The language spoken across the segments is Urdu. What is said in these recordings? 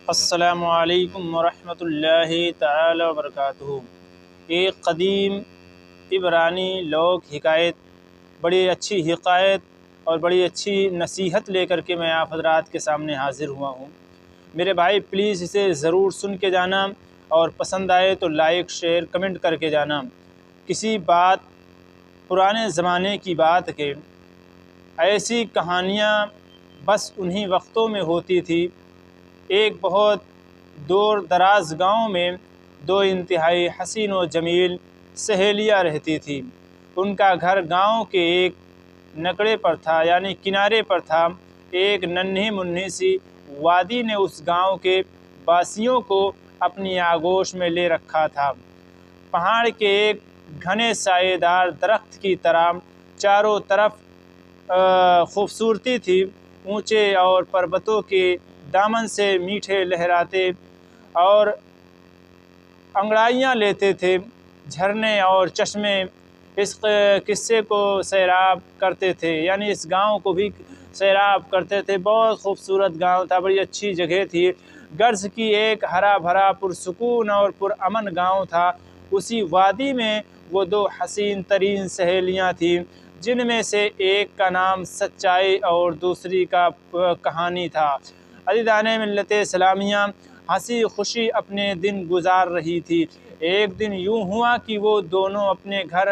السلام علیکم ورحمۃ اللہ تعالی وبرکاتہ۔ ایک قدیم عبرانی لوک حکایت، بڑی اچھی حکایت اور بڑی اچھی نصیحت لے کر کے میں آپ حضرات کے سامنے حاضر ہوا ہوں۔ میرے بھائی پلیز اسے ضرور سن کے جانا، اور پسند آئے تو لائک شیئر کمنٹ کر کے جانا۔ کسی بات پرانے زمانے کی بات کہ ایسی کہانیاں بس انہی وقتوں میں ہوتی تھی۔ ایک بہت دور دراز گاؤں میں دو انتہائی حسین و جمیل سہیلیاں رہتی تھیں۔ ان کا گھر گاؤں کے ایک نکڑے پر تھا، یعنی کنارے پر تھا۔ ایک ننھی منھی سی وادی نے اس گاؤں کے باسیوں کو اپنی آغوش میں لے رکھا تھا۔ پہاڑ کے ایک گھنے سائے دار درخت کی طرح چاروں طرف خوبصورتی تھی۔ اونچے اور پربتوں کے دامن سے میٹھے لہراتے اور انگڑائیاں لیتے تھے۔ جھرنے اور چشمے اس قصے کو سیراب کرتے تھے، یعنی اس گاؤں کو بھی سیراب کرتے تھے۔ بہت خوبصورت گاؤں تھا، بڑی اچھی جگہ تھی۔ غرض کی ایک ہرا بھرا پرسکون اور پرامن گاؤں تھا۔ اسی وادی میں وہ دو حسین ترین سہیلیاں تھیں، جن میں سے ایک کا نام سچائی اور دوسری کا کہانی تھا۔ عزیزان ملت اسلامیہ، ہنسی خوشی اپنے دن گزار رہی تھی۔ ایک دن یوں ہوا کہ وہ دونوں اپنے گھر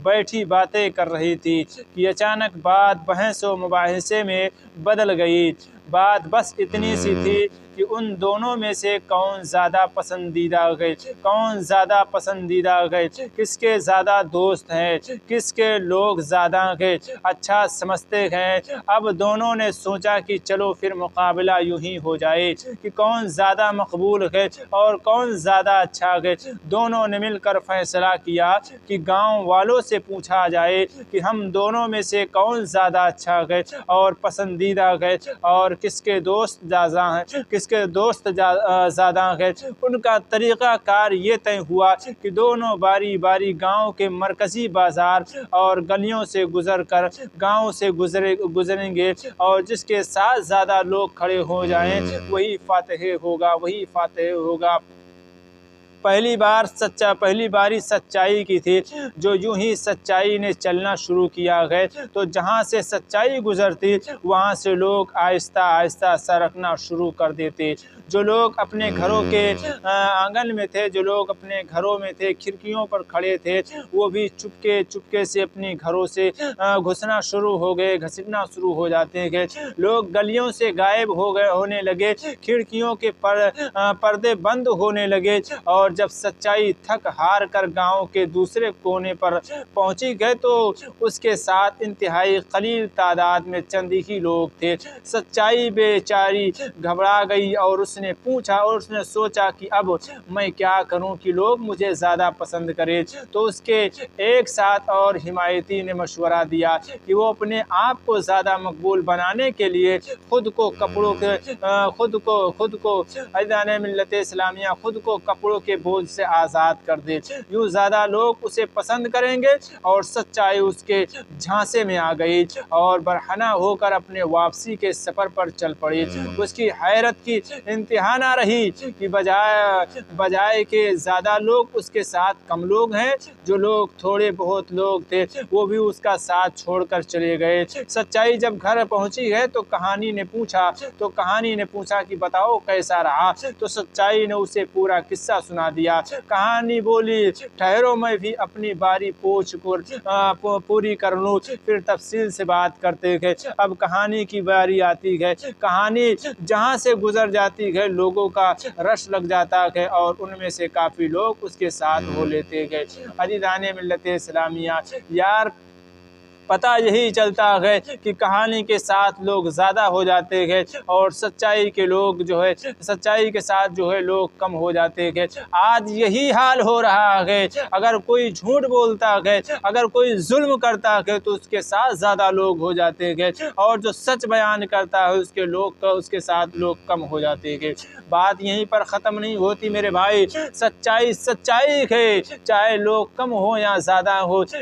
بیٹھی باتیں کر رہی تھی کہ اچانک بات بحث و مباحثے میں بدل گئی۔ بات بس اتنی سی تھی کہ ان دونوں میں سے کون زیادہ پسندیدہ گئے، کس کے زیادہ دوست ہیں، کس کے لوگ زیادہ گئے اچھا سمجھتے ہیں۔ اب دونوں نے سوچا کہ چلو پھر مقابلہ یوں ہی ہو جائے کہ کون زیادہ مقبول ہے اور کون زیادہ اچھا ہے۔ دونوں نے مل کر فیصلہ کیا کہ گاؤں والوں سے پوچھا جائے کہ ہم دونوں میں سے کون زیادہ اچھا ہے اور پسندیدہ ہے اور کس کے دوست زیادہ ہیں۔ ان کا طریقہ کار یہ طے ہوا کہ دونوں باری باری گاؤں کے مرکزی بازار اور گلیوں سے گزر کر گاؤں سے گزریں گے، اور جس کے ساتھ زیادہ لوگ کھڑے ہو جائیں وہی فاتح ہوگا۔ پہلی باری سچائی کی تھی، جو یوں ہی سچائی نے چلنا شروع کیا ہے تو جہاں سے سچائی گزرتی وہاں سے لوگ آہستہ آہستہ سرکنا شروع کر دیتے۔ جو لوگ اپنے گھروں کے آنگن میں تھے، جو لوگ اپنے گھروں میں تھے، کھڑکیوں پر کھڑے تھے، وہ بھی چپکے سے اپنے گھروں سے گھسنا شروع ہو گئے، گھسنا شروع ہو جاتے ہیں۔ لوگ گلیوں سے غائب ہونے لگے، کھڑکیوں کے پردے بند ہونے لگے، اور جب سچائی تھک ہار کر گاؤں کے دوسرے کونے پر پہنچی گئے تو اس کے ساتھ انتہائی قلیل تعداد میں چند ہی لوگ تھے۔ سچائی بیچاری گھبرا گئی اور اس نے سوچا کہ اب میں کیا کروں کہ لوگ مجھے زیادہ پسند کریں۔ تو اس کے ایک ساتھ اور حمایتی نے مشورہ دیا کہ وہ اپنے آپ کو زیادہ مقبول بنانے کے لیے خود کو عزیزان ملت اسلامیہ خود کو کپڑوں کے بوجھ سے آزاد کر دے۔ یوں زیادہ لوگ اسے پسند کریں گے، اور سچائی اس کے جھانسے میں آ گئی اور برہنہ ہو کر اپنے واپسی کے سفر پر چل پڑی۔ اس کی حیرت کی انتہا نہ رہی کہ بجائے کہ زیادہ لوگ اس کے ساتھ کم لوگ ہیں، جو لوگ تھوڑے بہت لوگ تھے وہ بھی اس کا ساتھ چھوڑ کر چلے گئے۔ سچائی جب گھر پہنچی ہے تو کہانی نے پوچھا کہ بتاؤ کیسا رہا؟ تو سچائی نے اسے پورا قصہ سنا دیا۔ کہانی بولی، ٹھہرو میں بھی اپنی باری پوری کر لوں، پھر تفصیل سے بات کرتے ہیں۔ اب کہانی کی باری آتی ہے۔ کہانی جہاں سے گزر جاتی ہے لوگوں کا رش لگ جاتا ہے، اور ان میں سے کافی لوگ اس کے ساتھ ہو لیتے ہیں۔ عزیزان ملت اسلامیہ، یار پتہ یہی چلتا ہے کہ کہانی کے ساتھ لوگ زیادہ ہو جاتے ہیں اور سچائی کے ساتھ لوگ کم ہو جاتے ہیں۔ آج یہی حال ہو رہا ہے۔ اگر کوئی جھوٹ بولتا ہے، اگر کوئی ظلم کرتا ہے تو اس کے ساتھ زیادہ لوگ ہو جاتے ہیں، اور جو سچ بیان کرتا ہے اس کے ساتھ لوگ کم ہو جاتے ہیں۔ بات یہیں پر ختم نہیں ہوتی میرے بھائی۔ سچائی ہے، چاہے لوگ کم ہو یا زیادہ ہو،